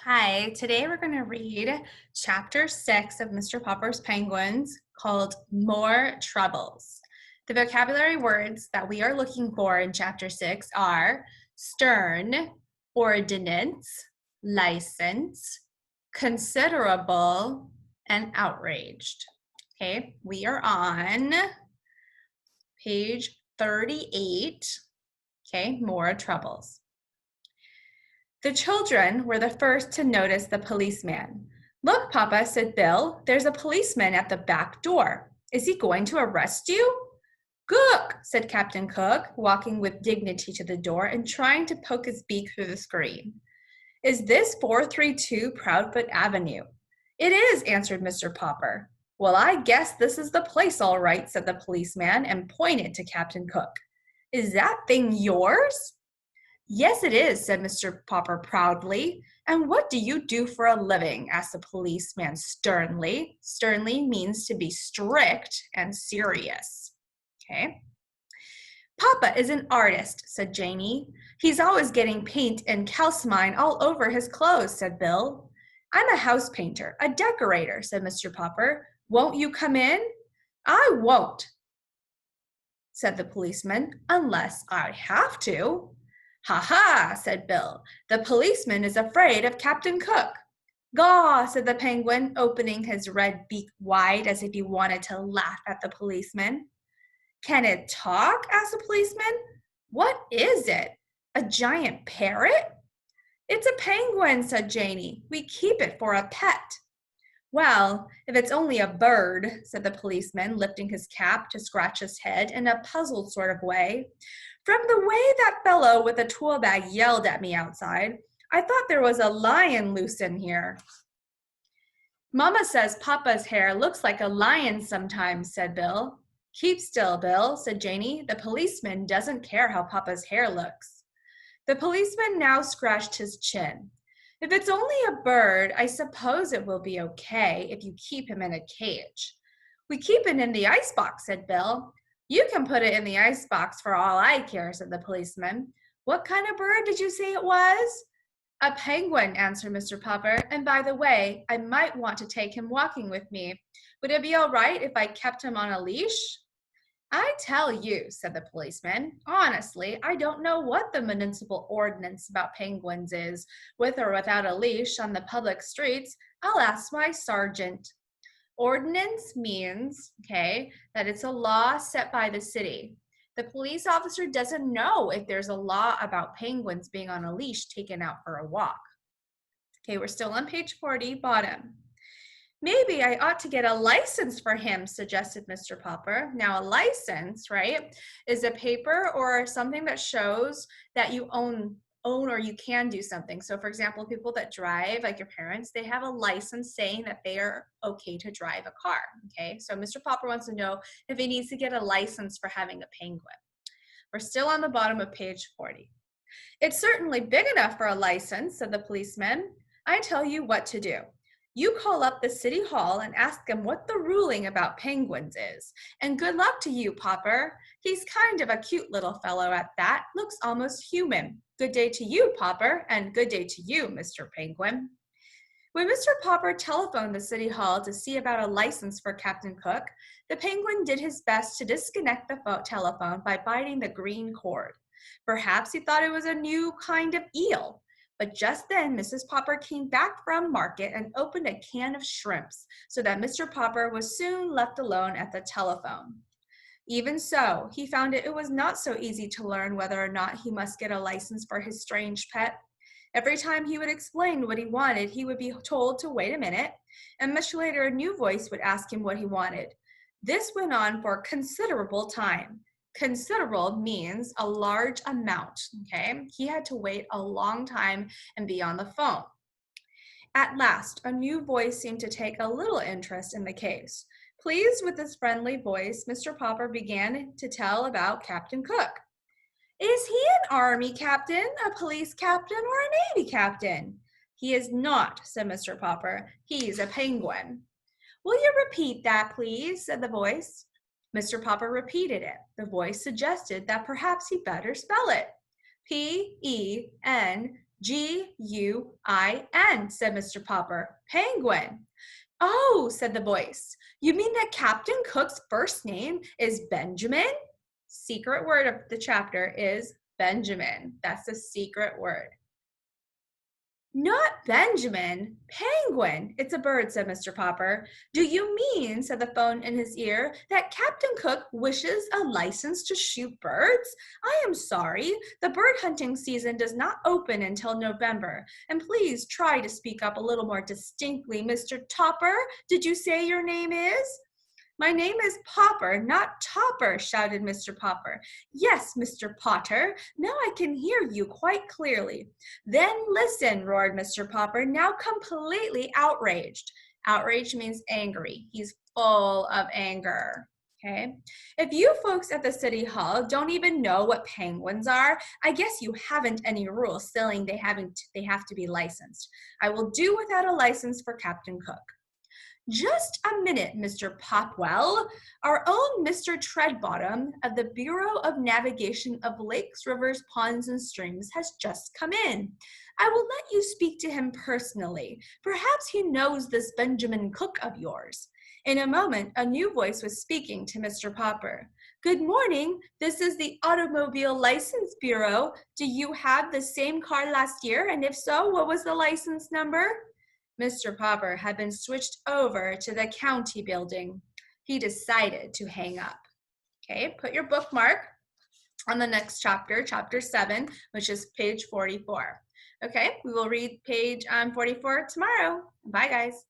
Hi, today we're going to read chapter 6 of Mr. Popper's Penguins called More Troubles. The vocabulary words that we are looking for in chapter 6 are stern, ordinance, license, considerable, and outraged. Okay, we are on page 38. Okay, more troubles. The children were the first to notice the policeman. "Look, Papa," said Bill, "there's a policeman at the back door. Is he going to arrest you?" "Cook," said Captain Cook, walking with dignity to the door and trying to poke his beak through the screen. "Is this 432 Proudfoot Avenue?" "It is," answered Mr. Popper. "Well, I guess this is the place all right," said the policeman and pointed to Captain Cook. "Is that thing yours?" "Yes, it is," said Mr. Popper proudly. "And what do you do for a living?" asked the policeman sternly. Sternly means to be strict and serious. Okay. "Papa is an artist," said Janie. "He's always getting paint and calcimine all over his clothes," said Bill. "I'm a house painter, a decorator," said Mr. Popper. "Won't you come in?" "I won't," said the policeman, "unless I have to." "Ha ha," said Bill. "The policeman is afraid of Captain Cook." "Gaw," said the penguin, opening his red beak wide as if he wanted to laugh at the policeman. "Can it talk?" asked the policeman. "What is it? A giant parrot?" "It's a penguin," said Janie. "We keep it for a pet." "Well, if it's only a bird," said the policeman, lifting his cap to scratch his head in a puzzled sort of way. "From the way that fellow with the tool bag yelled at me outside, I thought there was a lion loose in here." "Mama says Papa's hair looks like a lion's sometimes," said Bill. "Keep still, Bill," said Janie. "The policeman doesn't care how Papa's hair looks." The policeman now scratched his chin. "If it's only a bird, I suppose it will be okay if you keep him in a cage." "We keep it in the icebox," said Bill. "You can put it in the icebox for all I care," said the policeman. "What kind of bird did you say it was?" "A penguin," answered Mr. Popper. "And by the way, I might want to take him walking with me. Would it be all right if I kept him on a leash?" "I tell you," said the policeman, "honestly, I don't know what the municipal ordinance about penguins is, with or without a leash on the public streets. I'll ask my sergeant." Ordinance means, okay, that it's a law set by the city. The police officer doesn't know if there's a law about penguins being on a leash taken out for a walk. Okay, we're still on page 40, bottom. "Maybe I ought to get a license for him," suggested Mr. Popper. Now, a license, right, is a paper or something that shows that you own or you can do something. So, for example, people that drive, like your parents, they have a license saying that they are okay to drive a car. Okay, so Mr. Popper wants to know if he needs to get a license for having a penguin. We're still on the bottom of page 40. "It's certainly big enough for a license," said the policeman. "I tell you what to do. You call up the city hall and ask them what the ruling about penguins is. And good luck to you, Popper. He's kind of a cute little fellow at that, looks almost human. Good day to you, Popper, and good day to you, Mr. Penguin." When Mr. Popper telephoned the city hall to see about a license for Captain Cook, the penguin did his best to disconnect the telephone by biting the green cord. Perhaps he thought it was a new kind of eel. But just then, Mrs. Popper came back from market and opened a can of shrimps, so that Mr. Popper was soon left alone at the telephone. Even so, he found it was not so easy to learn whether or not he must get a license for his strange pet. Every time he would explain what he wanted, he would be told to wait a minute, and much later a new voice would ask him what he wanted. This went on for considerable time. Considerable means a large amount, okay? He had to wait a long time and be on the phone. At last, a new voice seemed to take a little interest in the case. Pleased with his friendly voice, Mr. Popper began to tell about Captain Cook. "Is he an army captain, a police captain, or a navy captain?" "He is not," said Mr. Popper. "He's a penguin." "Will you repeat that, please?" said the voice. Mr. Popper repeated it. The voice suggested that perhaps he better spell it. "Penguin." G-U-I-N, said Mr. Popper. Penguin. Oh, said the voice. You mean that Captain Cook's first name is Benjamin? Secret word of the chapter is Benjamin. That's the secret word. Not Benjamin, Penguin. It's a bird, said Mr. Popper. Do you mean, said the phone in his ear, that Captain Cook wishes a license to shoot birds? I am sorry. The bird hunting season does not open until November. And please try to speak up a little more distinctly, Mr. Topper. Did you say your name is? My name is Popper, not Topper, shouted Mr. Popper. Yes, Mr. Potter, now I can hear you quite clearly. Then listen, roared Mr. Popper, now completely outraged. Outraged means angry. He's full of anger. Okay. If you folks at the City Hall don't even know what penguins are, I guess you haven't any rules saying they have to be licensed. I will do without a license for Captain Cook. Just a minute, Mr. Popwell. Our own Mr. Treadbottom of the Bureau of Navigation of Lakes, Rivers, Ponds, and Streams has just come in. I will let you speak to him personally. Perhaps he knows this Benjamin Cook of yours. In a moment, a new voice was speaking to Mr. Popper. Good morning. This is the Automobile License Bureau. Do you have the same car last year? And if so, what was the license number? Mr. Popper had been switched over to the county building. He decided to hang up. Okay, put your bookmark on the next chapter, chapter 7, which is page 44. Okay, we will read page 44 tomorrow. Bye, guys.